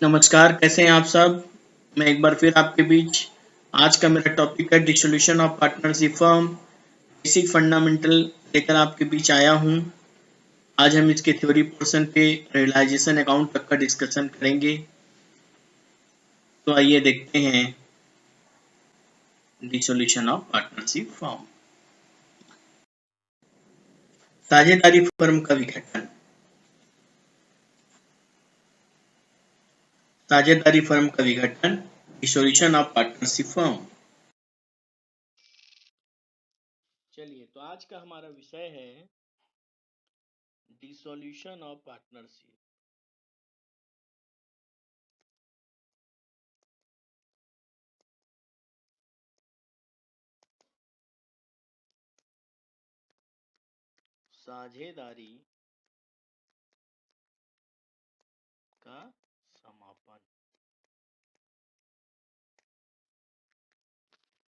नमस्कार, कैसे हैं आप सब? मैं एक बार फिर आपके बीच आज का मेरा टॉपिक है dissolution of partnership firm, basic fundamental लेकर आपके बीच आया हूं। आज हम इसके थ्योरी पोर्शन पे रियलाइजेशन अकाउंट तक का डिस्कशन करेंगे। तो आइए देखते हैं डिसोल्यूशन ऑफ पार्टनरशिप फर्म। साझेदारी फर्म का विघटन। साझेदारी फर्म का विघटन, डिसोल्यूशन ऑफ पार्टनरशिप फर्म। चलिए, तो आज का हमारा विषय है डिसोल्यूशन ऑफ पार्टनरशिप। साझेदारी का समापन।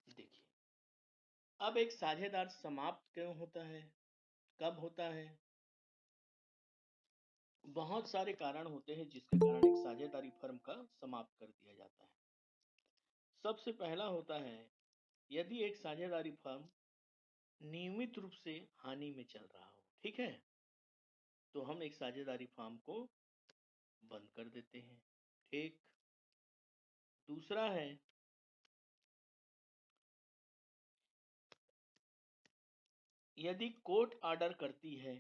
देखिए, अब एक साझेदार समाप्त क्यों होता है, कब होता है? बहुत सारे कारण होते हैं जिसके कारण एक साझेदारी फर्म का समाप्त कर दिया जाता है। सबसे पहला होता है, यदि एक साझेदारी फर्म नियमित रूप से हानि में चल रहा हो। ठीक है, तो हम एक साझेदारी फर्म को बंद कर देते हैं। ठीक। दूसरा है, यदि कोर्ट ऑर्डर करती है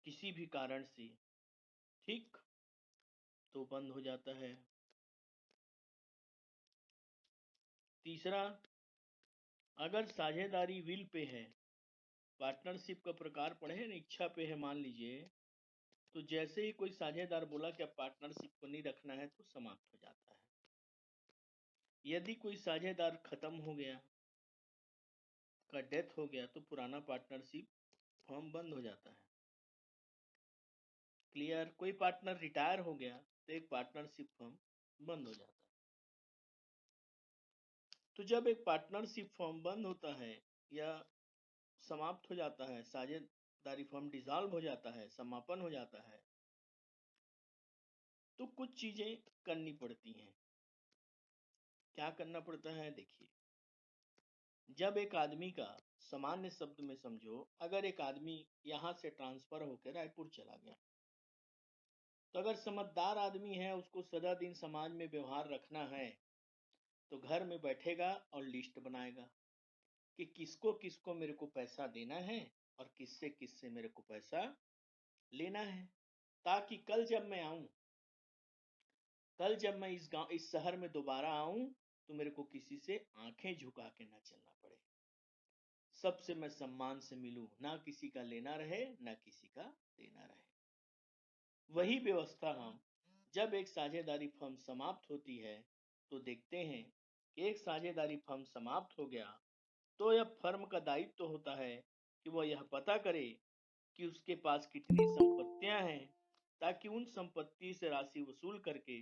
किसी भी कारण से, ठीक, तो बंद हो जाता है। तीसरा, अगर साझेदारी विल पे है, पार्टनरशिप का प्रकार पढ़े ना, इच्छा पे है मान लीजिए, तो जैसे ही कोई साझेदार बोला कि अब पार्टनरशिप को नहीं रखना है तो समाप्त हो जाता है। यदि कोई साझेदार खत्म हो गया, का डेथ हो गया, तो पुराना पार्टनरशिप फर्म बंद हो जाता है। क्लियर? कोई पार्टनर रिटायर हो गया तो एक पार्टनरशिप फर्म बंद हो जाता है। तो जब एक पार्टनरशिप फर्म बंद होता है या समाप्त हो जाता है, साझेदारी फर्म डिसॉल्व हो जाता है, समापन हो जाता है, तो कुछ चीजें करनी पड़ती हैं। क्या करना पड़ता है? देखिए, जब एक आदमी का, सामान्य शब्द में समझो, अगर एक आदमी यहां से ट्रांसफर होकर रायपुर चला गया, तो अगर समझदार आदमी है, उसको सदा दिन समाज में व्यवहार रखना है, तो घर में बैठेगा और लिस्ट बनाएगा कि किसको किसको मेरे को पैसा देना है और किससे किससे मेरे को पैसा लेना है, ताकि कल जब मैं इस शहर में दोबारा आऊं, तो मेरे को किसी से आंखें झुका के ना चलना पड़े, सबसे मैं सम्मान से मिलूं, ना किसी का लेना रहे ना किसी का देना रहे। वही व्यवस्था हम, जब एक साझेदारी फर्म समाप्त होती है, तो देखते हैं कि एक साझेदारी फर्म समाप्त हो गया, तो यह फर्म का दायित्व तो होता है कि वह यह पता करे कि उसके पास कितनी संपत्तियां हैं, ताकि उन संपत्ति से राशि वसूल करके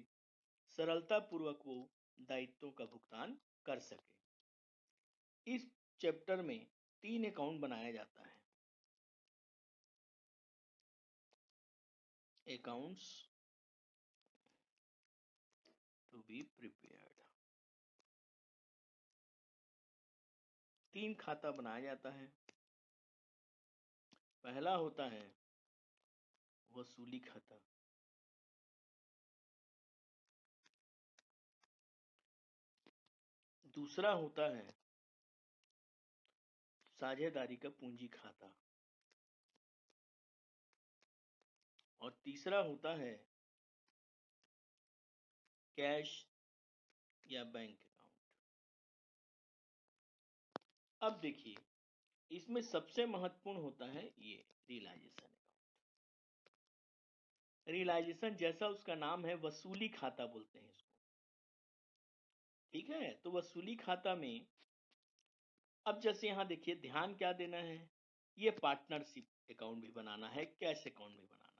सरलता पूर्वक वो दायित्वों का भुगतान कर सके। इस चैप्टर में 3 अकाउंट बनाया जाता है। Accounts to be prepared. 3 खाता बनाया जाता है। पहला होता है वसूली खाता। दूसरा होता है साझेदारी का पूंजी खाता। और तीसरा होता है कैश या बैंक अकाउंट। अब देखिए, इसमें सबसे महत्वपूर्ण होता है ये रियलाइजेशन अकाउंट। रियलाइजेशन जैसा उसका नाम है, वसूली खाता बोलते हैं इसको। ठीक है, तो वसूली खाता में, अब जैसे यहां देखिए, ध्यान क्या देना है, ये पार्टनरशिप अकाउंट भी बनाना है, कैश अकाउंट भी बनाना है।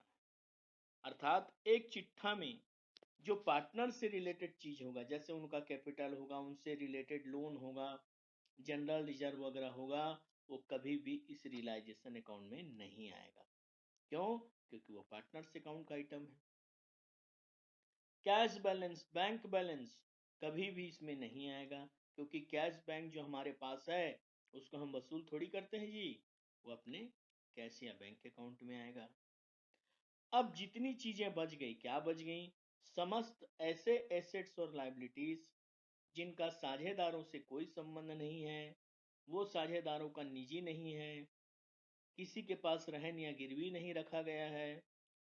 अर्थात एक चिट्ठा में जो पार्टनर से रिलेटेड चीज होगा, जैसे उनका कैपिटल होगा, उनसे रिलेटेड लोन होगा, जनरल रिजर्व वगैरह होगा, वो कभी भी इस रियलाइजेशन अकाउंट में नहीं आएगा। क्यों? क्योंकि वो पार्टनर्स अकाउंट का आइटम है। कैश बैलेंस, बैंक बैलेंस कभी भी इसमें नहीं आएगा, क्योंकि कैश बैंक जो हमारे पास है उसको हम वसूल थोड़ी करते हैं जी, वो अपने कैश या बैंक अकाउंट में आएगा। अब जितनी चीजें बच गई, क्या बच गई? समस्त ऐसे एसेट्स और लायबिलिटीज जिनका साझेदारों से कोई संबंध नहीं है, वो साझेदारों का निजी नहीं है, किसी के पास रहन या गिरवी नहीं रखा गया है,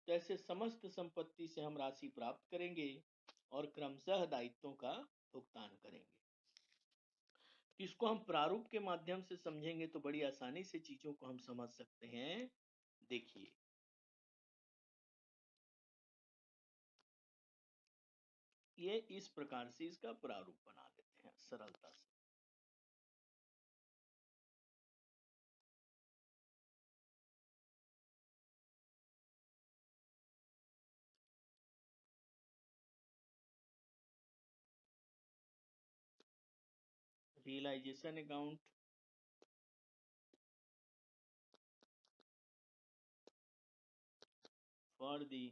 तो ऐसे समस्त संपत्ति से हम राशि प्राप्त करेंगे और क्रमशः दायित्वों का भुगतान करेंगे। इसको हम प्रारूप के माध्यम से समझेंगे तो बड़ी आसानी से चीजों को हम समझ सकते हैं। देखिए, ये इस प्रकार से इसका प्रारूप बना देते हैं सरलता से। Realisation account for the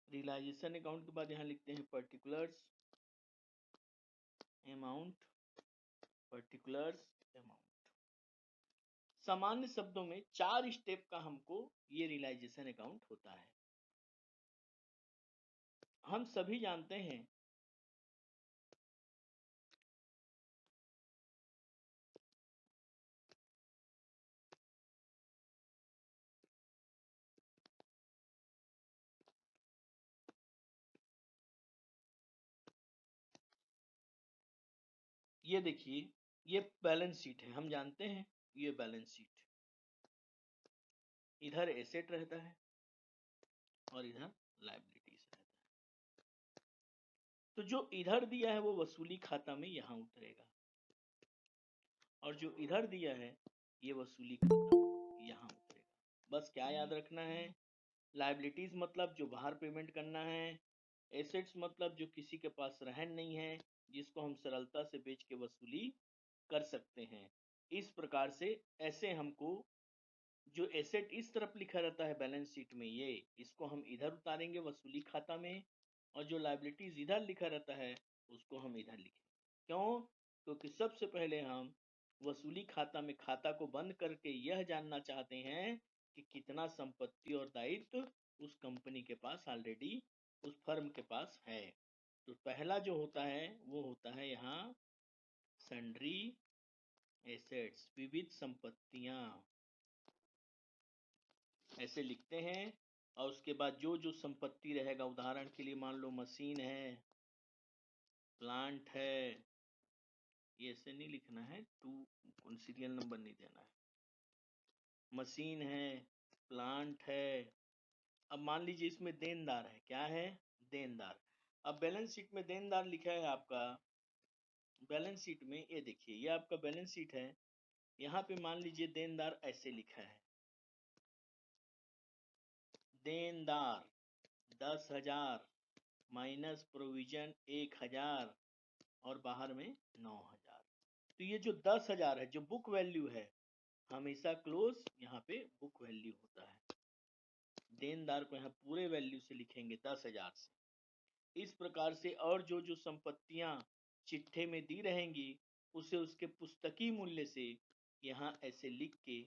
realisation account के बाद यहाँ लिखते हैं पर्टिकुलर्स अमाउंट, पर्टिकुलर्स अमाउंट। सामान्य शब्दों में 4 स्टेप का हमको ये रियलाइजेशन अकाउंट होता है। हम सभी जानते हैं ये देखिए, ये बैलेंस शीट है, हम जानते हैं ये बैलेंस शीट, इधर एसेट रहता है और इधर लायबिलिटीज रहता है। तो जो इधर दिया है वो वसूली खाता में यहाँ उतरेगा, और जो इधर दिया है ये वसूली खाता यहाँ उतरेगा। बस क्या याद रखना है? लायबिलिटीज मतलब जो बाहर पेमेंट करना है, एसेट्स मतलब जो किसी के पास रहन नहीं है, जिसको हम सरलता से बेच के वसूली कर सकते हैं। इस प्रकार से ऐसे हमको जो एसेट इस तरफ लिखा रहता है बैलेंस शीट में, ये इसको हम इधर उतारेंगे वसूली खाता में, और जो लायबिलिटीज इधर लिखा रहता है उसको हम इधर लिखेंगे। क्यों? क्योंकि सबसे पहले हम वसूली खाता में खाता को बंद करके यह जानना चाहते हैं कि कितना संपत्ति और दायित्व उस कंपनी के पास ऑलरेडी उस फर्म के पास है। तो पहला जो होता है वो होता है यहाँ सन्ड्री एसेट्स, विविध संपत्तियां, ऐसे लिखते हैं। और उसके बाद जो जो संपत्ति रहेगा, उदाहरण के लिए मान लो मशीन है, प्लांट है, ये ऐसे नहीं लिखना है, टू सीरियल नंबर नहीं देना है। मशीन है, प्लांट है। अब मान लीजिए इसमें देनदार है, क्या है? देनदार। अब बैलेंस शीट में देनदार लिखा है आपका, बैलेंस शीट में ये देखिए, ये आपका बैलेंस शीट है, यहाँ पे मान लीजिए देनदार ऐसे लिखा है, देनदार 10,000 माइनस प्रोविजन 1,000 और बाहर में 9,000। तो ये जो 10,000 है, जो बुक वैल्यू है, हमेशा क्लोज यहाँ पे बुक वैल्यू होता है। देनदार को यहाँ पूरे वैल्यू से लिखेंगे 10,000 से। इस प्रकार से और जो जो संपत्तियां चिट्ठे में दी रहेंगी उसे उसके पुस्तकी मूल्य से यहाँ ऐसे लिख के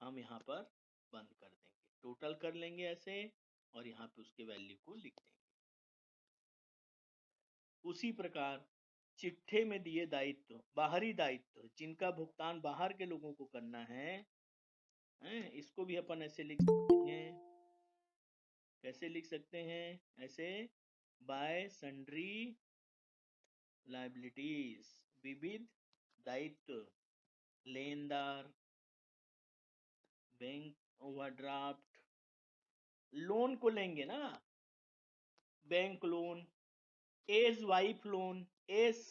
हम यहाँ पर बंद कर देंगे, टोटल कर लेंगे ऐसे, और यहाँ पे उसके वैल्यू को लिख देंगे। उसी प्रकार चिट्ठे में दिए दायित्व, बाहरी दायित्व जिनका भुगतान बाहर के लोगों को करना है, इसको भी अपन ऐसे लिख सकते हैं। कैसे लिख सकते हैं? ऐसे, बाय सन्ड्री लायबिलिटीज, विविध दायित्व, लेनदार, बैंक ओवरड्राफ्ट, लोन को लेंगे ना, bank loan, A's wife loan, S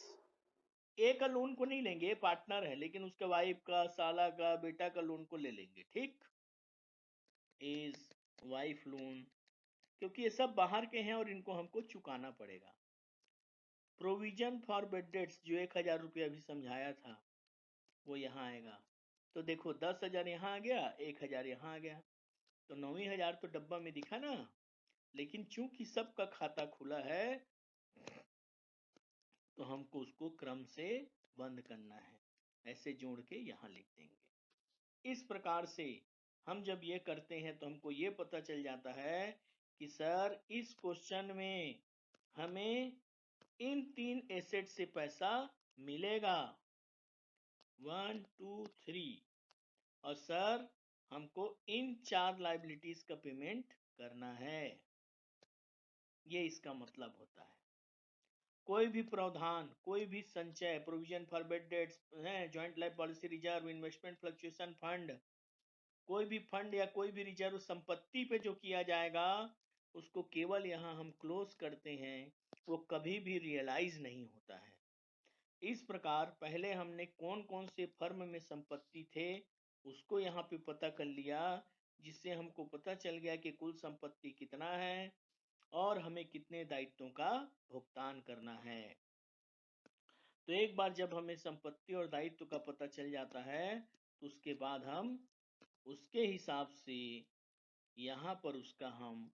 A का लोन को नहीं लेंगे, पार्टनर है, लेकिन उसके वाइफ का, साला का, बेटा का लोन को ले लेंगे, ठीक। एज वाइफ लोन, क्योंकि ये सब बाहर के हैं और इनको हमको चुकाना पड़ेगा। प्रोविजन फॉर बेड डेट्स जो 1000 रुपया अभी समझाया था वो यहाँ आएगा। तो देखो 10,000 यहाँ आ गया, 1000 यहाँ आ गया, तो 9,000 तो डब्बा में दिखा ना। लेकिन चूंकि सबका खाता खुला है तो हमको उसको क्रम से बंद करना है, ऐसे जोड़ के यहाँ लिख देंगे। इस प्रकार से हम जब ये करते हैं तो हमको ये पता चल जाता है कि सर इस क्वेश्चन में हमें इन 3 एसेट से पैसा मिलेगा 1 2 3, और सर हमको इन 4 लायबिलिटीज का पेमेंट करना है। ये इसका मतलब होता है। कोई भी प्रावधान, कोई भी संचय, प्रोविजन फॉर बेड डेट्स है, joint life policy reserve, investment fluctuation fund, कोई भी फंड या कोई भी रिजर्व संपत्ति पे जो किया जाएगा उसको केवल यहाँ हम क्लोज करते हैं, वो कभी भी रियलाइज नहीं होता है। इस प्रकार पहले हमने कौन कौन से फर्म में संपत्ति थे उसको यहाँ पे पता कर लिया, जिससे हमको पता चल गया कि कुल संपत्ति कितना है और हमें कितने दायित्वों का भुगतान करना है। तो एक बार जब हमें संपत्ति और दायित्व का पता चल जाता है तो उसके बाद हम उसके हिसाब से यहाँ पर उसका हम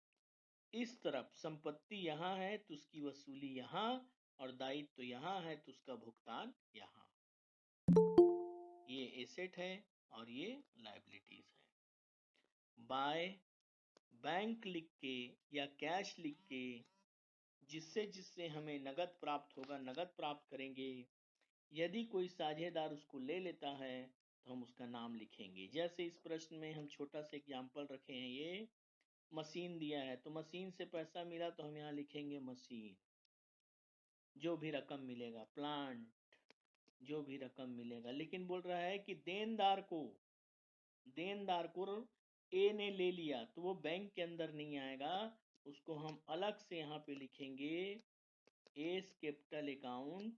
इस तरफ संपत्ति यहाँ है तो उसकी वसूली यहाँ, और दायित्व यहाँ है तो उसका भुगतान यहाँ। ये एसेट है और ये लायबिलिटीज है। बाय बैंक लिख के या कैश लिख के जिससे जिससे हमें नगद प्राप्त होगा नगद प्राप्त करेंगे। यदि कोई साझेदार उसको ले लेता है तो हम उसका नाम लिखेंगे। जैसे इस प्रश्न में हम छोटा सा एग्जाम्पल रखे हैं, ये मशीन दिया है तो मशीन से पैसा मिला तो हम यहाँ लिखेंगे मशीन। जो भी रकम मिलेगा, प्लांट, जो भी रकम मिलेगा। लेकिन बोल रहा है कि देनदार को ए ने ले लिया तो वो बैंक के अंदर नहीं आएगा, उसको हम अलग से यहाँ पे लिखेंगे एस कैपिटल अकाउंट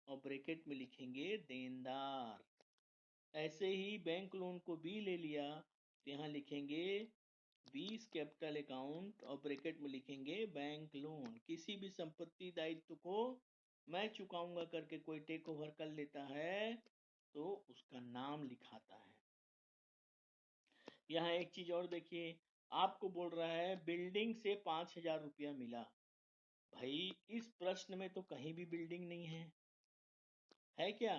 और ब्रैकेट में लिखेंगे देनदार। ऐसे ही बैंक लोन को बी ले लिया तो यहाँ लिखेंगे बीस कैपिटल अकाउंट और ब्रैकेट में लिखेंगे बैंक लोन। किसी भी संपत्ति दायित्व को मैं चुकाऊंगा करके कोई टेक ओवर कर लेता है तो उसका नाम लिखाता है। यहाँ एक चीज और देखिए, आपको बोल रहा है बिल्डिंग से 5,000 रुपया मिला। भाई इस प्रश्न में तो कहीं भी बिल्डिंग नहीं है क्या?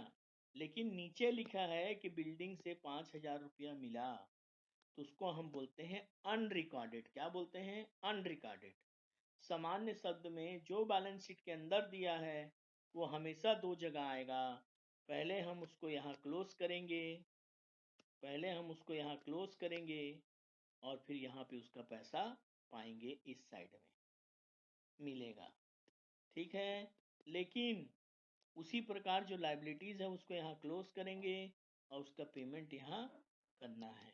लेकिन नीचे लिखा है कि बिल्डिंग से 5,000 रुपया मिला, तो उसको हम बोलते हैं अनरिकॉर्डेड। क्या बोलते हैं? अनरिकॉर्डेड। सामान्य शब्द में जो बैलेंस शीट के अंदर दिया है वो हमेशा दो जगह आएगा। पहले हम उसको यहाँ क्लोज करेंगे, और फिर यहाँ पे उसका पैसा पाएंगे, इस साइड में मिलेगा। ठीक है। लेकिन उसी प्रकार जो लायबिलिटीज है उसको यहाँ क्लोज करेंगे और उसका पेमेंट यहाँ करना है।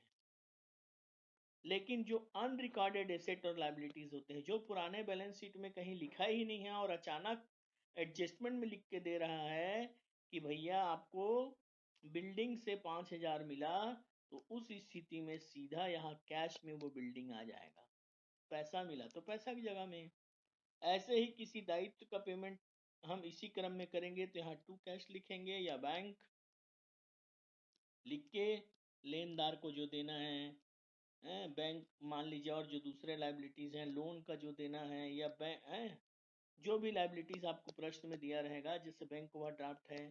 लेकिन जो अनरिकॉर्डेड एसेट और लायबिलिटीज होते हैं, जो पुराने बैलेंस शीट में कहीं लिखा ही नहीं है और अचानक एडजस्टमेंट में लिख के दे रहा है कि भैया आपको बिल्डिंग से 5,000 मिला, तो उस स्थिति में सीधा यहाँ कैश में वो बिल्डिंग आ जाएगा। पैसा मिला तो पैसा की जगह में। ऐसे ही किसी दायित्व का पेमेंट हम इसी क्रम में करेंगे तो यहाँ टू कैश लिखेंगे या बैंक लिख के लेनदार को जो देना है, बैंक मान लीजिए, और जो दूसरे लायबिलिटीज हैं लोन का जो देना है या बैंक जो भी लायबिलिटीज आपको प्रश्न में दिया रहेगा, जैसे बैंक ओवरड्राफ्ट है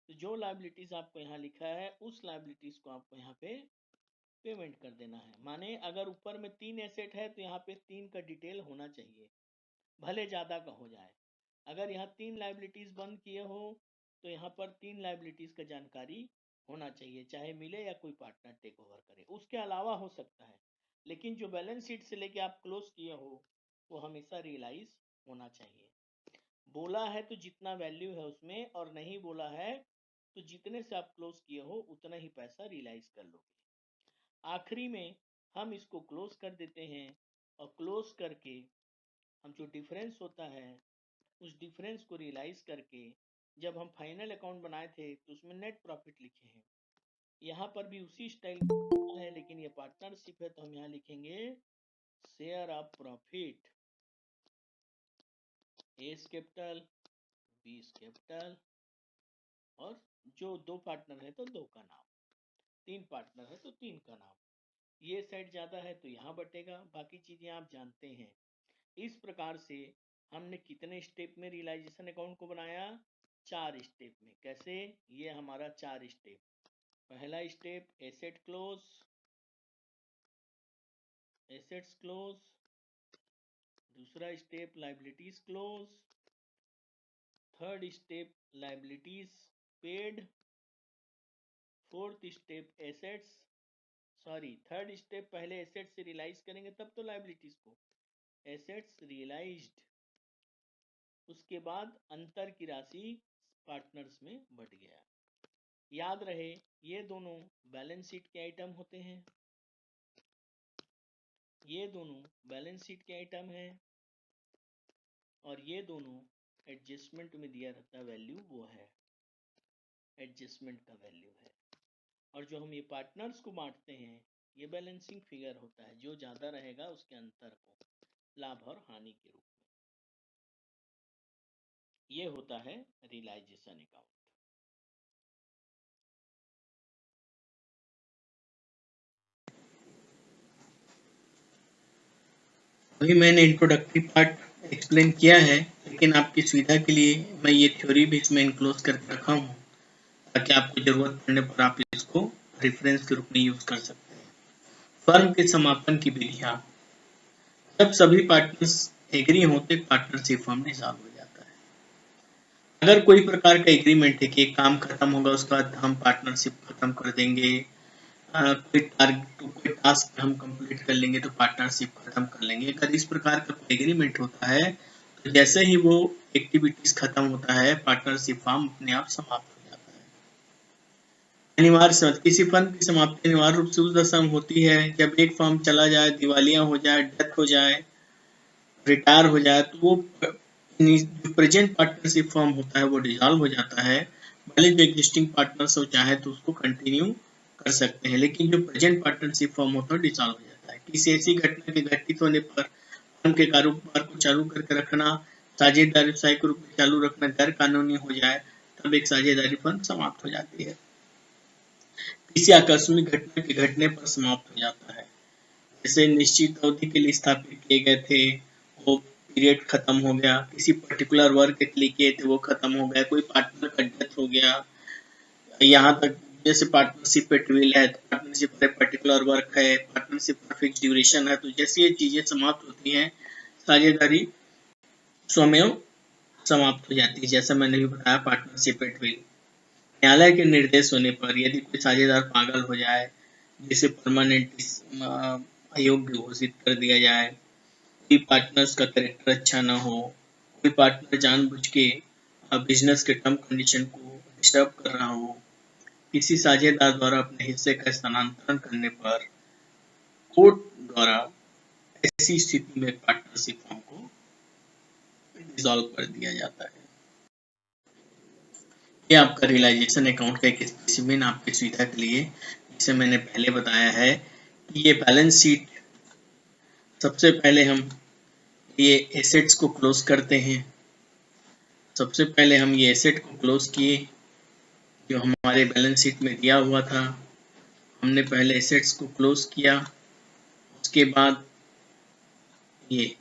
तो जो लायबिलिटीज आपको यहाँ लिखा है उस लायबिलिटीज को आपको यहाँ पे पेमेंट कर देना है। माने अगर ऊपर में 3 एसेट है तो यहाँ पे 3 का डिटेल होना चाहिए, भले ज्यादा का हो जाए। अगर यहाँ 3 लायबिलिटीज बंद किए हो तो यहाँ पर 3 लायबिलिटीज का जानकारी होना चाहिए, चाहे मिले या कोई पार्टनर टेक ओवर करे, उसके अलावा हो सकता है। लेकिन जो बैलेंस शीट से लेके आप क्लोज किए हो वो हमेशा रियलाइज होना चाहिए। बोला है तो जितना वैल्यू है उसमें, और नहीं बोला है तो जितने से आप क्लोज किए हो उतना ही पैसा रियलाइज कर लोगे। आखिरी में हम इसको क्लोज कर देते हैं, और क्लोज करके हम जो डिफरेंस होता है उस डिफरेंस को रियलाइज करके जब हम फाइनल अकाउंट बनाए थे तो उसमें नेट प्रॉफिट लिखे हैं। यहाँ पर भी उसी स्टाइल है, लेकिन ये पार्टनरशिप है तो हम यहाँ लिखेंगे share of profit. A is capital, B is capital, और जो 2 पार्टनर है तो 2 का नाम, 3 पार्टनर है तो 3 का नाम। ये साइड ज्यादा है तो यहाँ बटेगा, बाकी चीजें आप जानते हैं। इस प्रकार से हमने कितने स्टेप में रियलाइजेशन अकाउंट को बनाया? 4 स्टेप में। कैसे? ये हमारा 4 स्टेप। पहला step asset close, assets close. दूसरा step liabilities close. Third step liabilities paid. Fourth step assets, sorry third step पहले एसेट्स से रियलाइज करेंगे तब तो लाइबिलिटीज को, एसेट्स रियलाइज्ड। उसके बाद अंतर की राशि पार्टनर्स में बट गया। याद रहे ये दोनों बैलेंस शीट के आइटम होते हैं, ये दोनों बैलेंस शीट के आइटम हैं, और ये दोनों एडजस्टमेंट में दिया रहता वैल्यू वो है, एडजस्टमेंट का वैल्यू है। और जो हम ये पार्टनर्स को बांटते हैं ये बैलेंसिंग फिगर होता है, जो ज्यादा रहेगा उसके अंतर को लाभ और हानि के रूप में। ये होता है रियलाइजेशन अकाउंट। अभी मैंने इंट्रोडक्टरी पार्ट एक्सप्लेन किया है, लेकिन आपकी सुविधा के लिए मैं ये थ्योरी भी इसमें इनक्लोज करके रखा हूँ, ताकि आपको जरूरत पड़ने पर आप इसको रेफरेंस के रूप में यूज कर सकते हैं। फर्म के समापन की विधियां। जब सभी पार्टनर्स एग्री होते पार्टनरशिप फर्म डिसॉल्व हो जाता है। अगर कोई प्रकार का एग्रीमेंट है कि एक काम खत्म होगा उसके बाद हम पार्टनरशिप खत्म कर देंगे, कोई टास्क हम कंप्लीट कर लेंगे तो पार्टनरशिप खत्म कर लेंगे, अगर इस प्रकार का कोई एग्रीमेंट होता है तो जैसे ही वो एक्टिविटीज खत्म होता है पार्टनरशिप फर्म अपने आप समाप्त हो जाता है। अनिवार्य समाप्ति। किसी फर्म की समाप्ति अनिवार्य रूप से उस दशा में होती है जब एक फर्म चला जाए, दिवालिया हो जाए, डेथ हो जाए, रिटायर हो जाए, तो वो जो प्रेजेंट पार्टनरशिप फर्म होता है वो डिसॉल्व हो जाता है। भले जो एग्जिस्टिंग पार्टनर्स हो चाहे तो उसको कंटिन्यू कर सकते हैं, लेकिन जो प्रेजेंट पार्टनरशिप फर्म होता है डिसॉल्व हो जाता है। किसी ऐसी घटना के घटित होने पर फर्म के कारोबार को चालू करके रखना, साझेदारी व्यवसाय के रूप में चालू रखना गैर कानूनी हो जाए तब एक साझेदारी फर्म समाप्त हो जाती है। किसी आकस्मिक घटना के घटने पर समाप्त हो जाता है, जैसे निश्चित अवधि के लिए स्थापित किए गए थे वो पीरियड खत्म हो गया, किसी पर्टिकुलर वर्क के लिए किए थे वो खत्म हो गया, कोई पार्टनर का डेथ हो गया, यहाँ तक जैसे पार्टनरशिप पे ट्विल है, पार्टनरशिप पे पर्टिकुलर वर्क है, पार्टनरशिप पर फिक्स ड्यूरेशन है, तो जैसे ये चीजें समाप्त होती हैं साझेदारी स्वयं समाप्त हो जाती है। जैसा मैंने भी बताया पार्टनरशिप पे ट्विल। न्यायालय के निर्देश होने पर यदि कोई साझेदार पागल हो जाए, जिसे परमानेंट अयोग्य घोषित कर दिया जाए, कोई पार्टनर्स का कैरेक्टर अच्छा ना हो, कोई पार्टनर जानबूझ के बिजनेस के टर्म कंडीशन को डिस्टर्ब कर रहा हो, किसी साझेदार द्वारा अपने हिस्से का स्थानांतरण करने पर कोर्ट द्वारा ऐसी स्थिति में पार्टनरशिप फर्म को डिसॉल्व कर दिया जाता है। ये आपका रियलाइजेशन अकाउंट का एक स्पेसिमेन आपकी सुविधा के लिए, जिसे मैंने पहले बताया है कि ये बैलेंस शीट, सबसे पहले हम ये एसेट्स को क्लोज करते हैं। सबसे पहले हम ये एसेट को क्लोज किए जो हमारे बैलेंस शीट में दिया हुआ था, हमने पहले एसेट्स को क्लोज किया। उसके बाद ये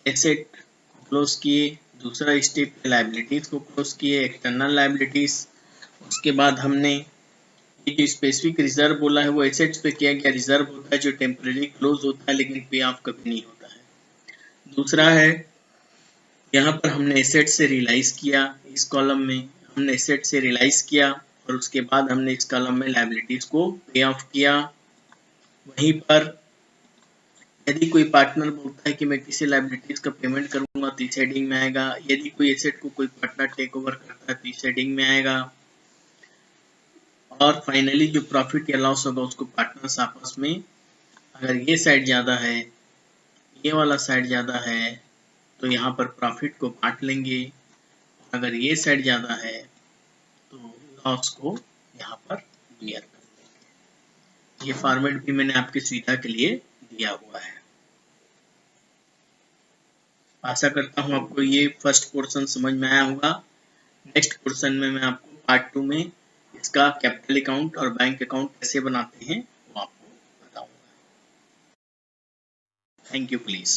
एसेट को क्लोज किए, दूसरा स्टेप लाइबिलिटीज को क्लोज किए, एक्सटर्नल लाइबिलिटीज। उसके बाद हमने ये जो स्पेसिफिक रिजर्व बोला है वो एसेट्स पे किया गया रिजर्व होता है जो टेम्परेरी क्लोज होता है लेकिन पे ऑफ कभी नहीं होता है। दूसरा है यहाँ पर हमने एसेट से रियलाइज किया, इस कॉलम में हमने एसेट से रियलाइज किया और उसके बाद हमने इस कॉलम में लायबिलिटीज को पे ऑफ किया। वहीं पर यदि कोई पार्टनर बोलता है कि मैं किसी लायबिलिटीज का पेमेंट करूंगा तो इस हेडिंग में आएगा, यदि कोई एसेट को कोई पार्टनर टेक ओवर करता है तो इस हेडिंग में आएगा, और फाइनली जो प्रॉफिट या लॉस होगा उसको पार्टनर्स आपस में, अगर ये साइड ज्यादा है, ये वाला साइड ज्यादा है, तो यहाँ पर प्रॉफिट को बांट लेंगे, अगर ये साइड ज्यादा है तो लॉस को यहाँ पर क्लियर कर देंगे। ये फॉर्मेट भी मैंने आपकी सुविधा के लिए दिया हुआ है। आशा करता हूँ आपको ये फर्स्ट पोर्शन समझ में आया होगा। नेक्स्ट पोर्शन में मैं आपको पार्ट 2 में इसका कैपिटल अकाउंट और बैंक अकाउंट कैसे बनाते हैं वो आपको बताऊंगा। Thank you please.